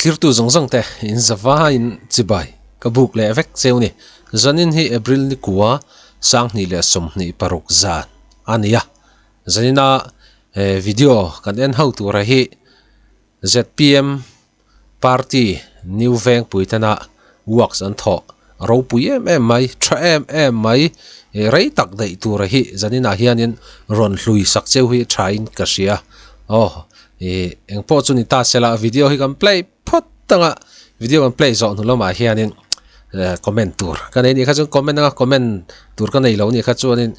tirtu zongzong te in zawa in chibai kabuk le vek cheuni zanin hi april ni kuwa sang ni le som ni paruk zan ania zanina video kan en how tu ra hi ZPM party new veng puitana works an tho ro puiem mai tra mai rei tak dei tu ra hi zanina hianin ron hlui sak cheu hi thain ka sia eng po chuni ta sela video hi kan play phot tanga video kan play zo nu loma hianin comment tur kan ni kha chu comment tur kan nei lo ni kha chuanin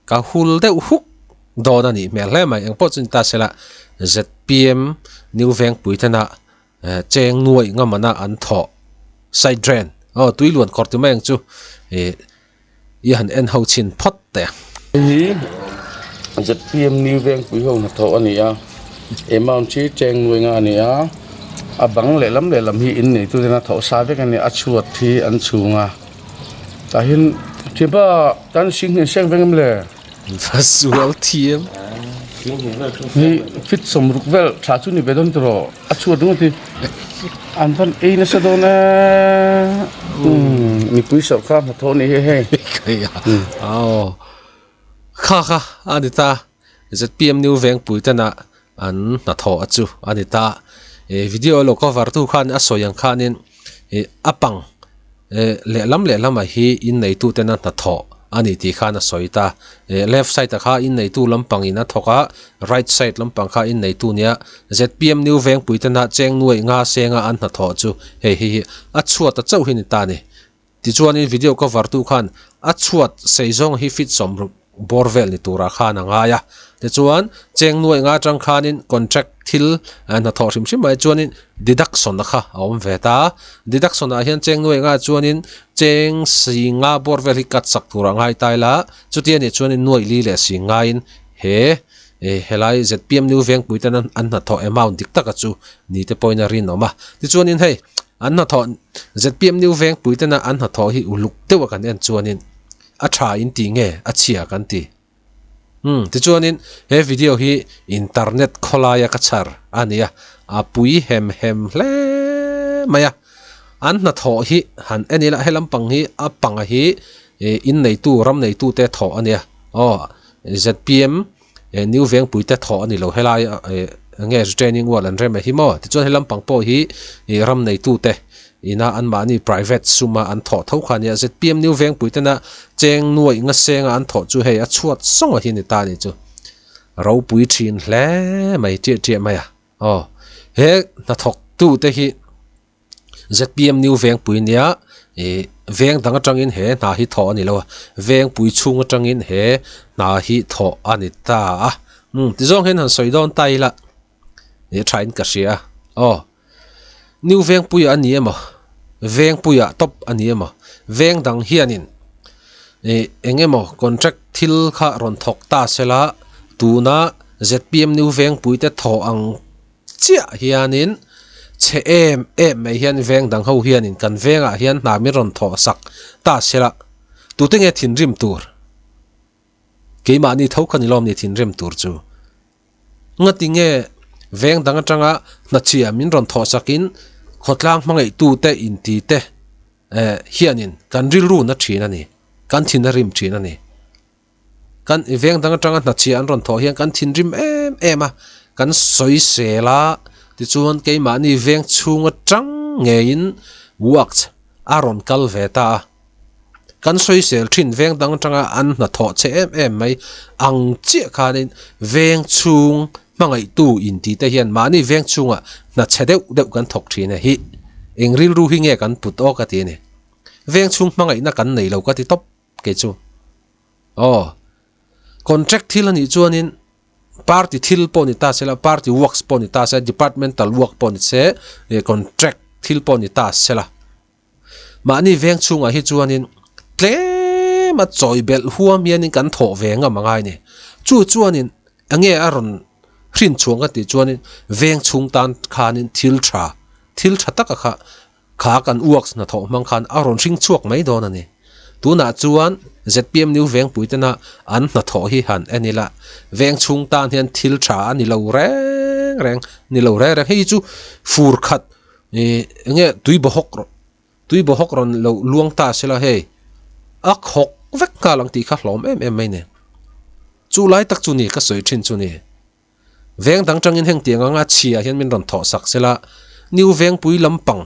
ka hul de huk dona ni mel le mai eng po chuni ta sela ZPM new veng puitana cheng nuai ngamana an tho side drain tuiluan kortimeng chu i han en ho chin phot te hi ZPM new veng pui ho na tho ania amount chi cheng nuai nga ania abang le lam hi in nei tu na tho sa ve kan ni achuat thi an chunga ta hin thiba tan sing ne seng vengam le visual team hi fit som rukvel tha chu ni bedon tro achuat nu ti an van e na sa do na ni pui so kha na tho ni he kha anita ZPM new veng puitana an na tho achu anita video lo cover tu khan asoyang khanin apang le lam hi in nei tu tena na tho ani ti khana soita left side ta kha in nei tu lampang ina thoka right side lampang kha in nei tu nia ZPM new veng puitana cheng nuai nga senga an na tho chu hi achuat ta chau hin ta ni ti chuanin video cover tu khan achuat seizong hi fit som borvel ni tura khana nga ya te chuan cheng nuai nga tang khanin contract thil an tho rim mai chuanin deduction na kha awm veta deduction a hian cheng nuai nga chuanin cheng singa borvel hi kat sak tura ngai taila chutia ni chuanin nuai li le singa in helai ZPM new veng puitana an na tho amount dik taka chu ni te poina rin oma ti chuanin hei an na tho ZPM new veng puitana an na tho hi uluk tewa kan en chuanin a tha in ti nge a chia kan ti ti chuanin he video hi internet kholaya ka char ania a pui hem hle maya an na tho hi han enila helam pang hi a panga hi in nei tu ram nei tu te tho ania ZPM new veng pui te tho ani lo helai nge training wal an rem hi mo ti chuan helam pang po hi ram nei tu te ina an mani private suma an tho thau khania ZPM new veng puitana cheng nuai nga senga an tho chu hei a chuat songa hi ni ta ni chu ro pui thin hle mai tie mai he na thok tu te hi ZPM new veng pui nia veng dang atangin he na hi tho ani lo veng pui chung atangin he na hi tho ani ta ti zong hen han soidon taila train ka sia new veng pui ani ema veng puya top ani ema veng dang hianin engemo contract thil kha ron thok ta sela tuna ZPM new veng pui te tho ang chia hianin che mai hian veng dang ho hianin kan venga hian na mi ron tho sak ta sela tu te nge thin rim tur ke ma ni thau khan lom ni thin rim tur chu ngati nge veng dang atanga na chia min ron tho sakin khotlang mangai tu te in ti te hianin kan ril ru na thina ni kan thin rim thina ni kan eveng dang atanga na chi an ron tho hian kan thin rim ema kan soi sela ti chuan ke ma ni veng chunga tang nge in works aron kal veta kan soi sel thin veng dang atanga an na tho che mai ang chi khanin veng chung mangai tu in ti te hian mani veng chunga na chedeu kan thok thina hi engril ru hi nge kan put o ka ti ni veng chung mangai na kan nei lo ka ti top ke chu contract thil ani chuanin party thil poni ta sela party works poni ta se departmental work poni se contract thil poni ta sela mani veng chunga hi chuanin tle ma choi bel huam hian kan tho venga mangai ni chuanin ange aron rin chunga ti chuanin veng chung tan khanin thil tha taka kha kan works na tho mang khan aron ring chuak mai don ani tuna chuan ZPM new veng puitana an na tho hi han enila veng chung tan hian thil tha ani lo reng ni lo re hi chu fur khat nge tui bo hok ron lo luang ta sela he ak hok vek ka lang ti kha hlom em mai ne chu lai tak chu ni ka soi thin chu ni veng dang changin heng tianga nga chia hian min ron tho sak sela niu veng pui lampang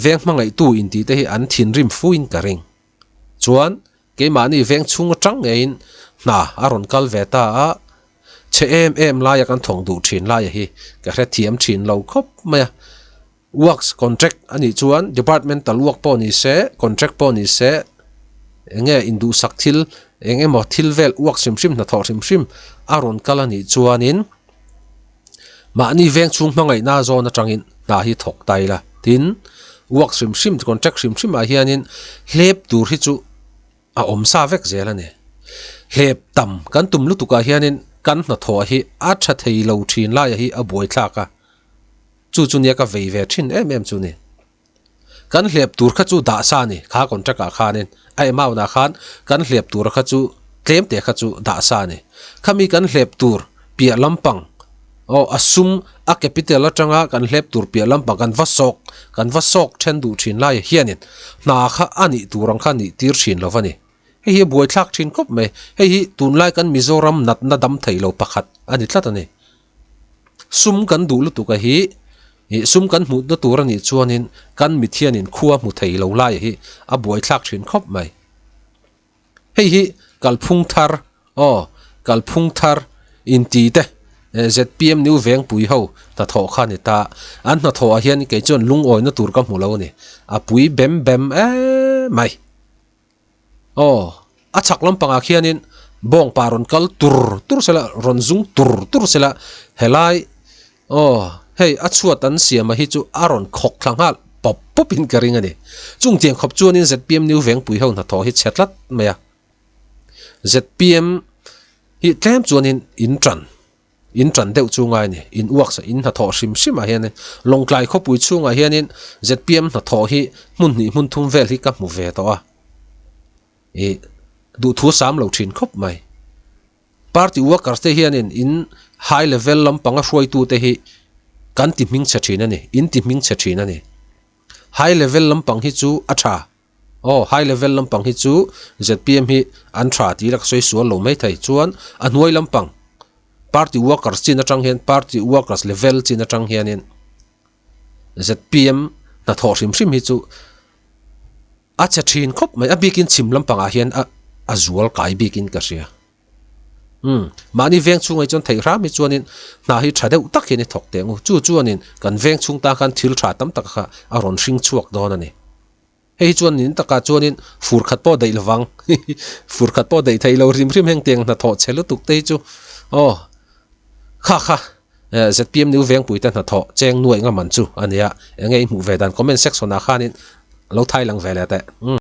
veng mangai tu in ti te hi an thin rim fuin ka ring chuan ke mani veng chung atang ngein na aron kal veta a che em la ya kan thong du thin la ya hi ka hre thiam thin lo khop ma works contract ani chuan departmental work po ni se contract po ni se enge indu sakthil enge mo thilvel work sim na thor sim aron kala ni chuanin ma ni veng chung mangai na zo na tangin na hi thok tai la tin work sim contract sim a hianin hlep tur hi chu a om sa vek zela ne hlep tam kan tum lu tuka hianin kan na tho hi a tha thei lo thin la ya hi a boi thlaka chu nia ka vei ve thin em chu ni kan hlep tur kha chu da sa ni kha contract a khanin ai mau na khan kan hlep tur kha chu claim te kha chu da sa ni khami kan hlep tur pia lampang o asum a capital atanga kan hlep tur pia lampang kan vasok then du thin lai hianin na kha ani turang kha ni tir thin lovani hi boi thlak thin kop me hi tun lai kan Mizoram nat na dam thailo pakhat ani tlatani sum kan du lu tu ka hi sum kan mu na turani chuanin kan mithianin khuwa mu thailo lai hi a boi thlak thin khop mai hi kalphung thar in ti te ZPM new veng pui ho ta tho kha ni ta an na tho a hian ke chon lung oi na tur ka mu lo ni a pui bem mai a chak lampang a khianin bong paron kal tur sela ronzung tur sela helai hey a chuat an siam hi chu aron khok thlanga popin ka ring ani chung tiang khop chuanin ZPM new veng pui ho na tho hi chetlat maya ZPM hi tlem chuanin in tran deuh chungai ni in uak sa in na tho sim a hian long klai kho pui chunga hianin ZPM na tho hi mun thum vel hi ka mu ve to a du thu sam lo thin khop mai party workers te hianin in high level lampanga hroi tu te hi kan ti ming chachin ani in ti ming chachin ani high level lampang hi chu atha high level lampang hi chu ZPM hi an tha ti lak soi sual lo mai thai chuan a hnuai lampang party workers chin atang hian party workers level chin atang hianin ZPM na tho sim hi chu a chachin khop mai a bikin chim lampang a hian a zual kai bikin ka sia mani veng chung ai chon thei ram mi chuanin na hi thadeu tak hi ni thok tengu chuanin kan veng chung ta kan thil tha tam tak kha a ron hring chuak don ani hei chuanin taka chuanin fur khat po dei lawang fur khat po dei thei lo rim heng teng na tho chelu tuk te chu kha ZPM new veng pui ta na tho cheng nuai nga man chu ania engei mu ve dan comment section a khanin lo thai lang vele te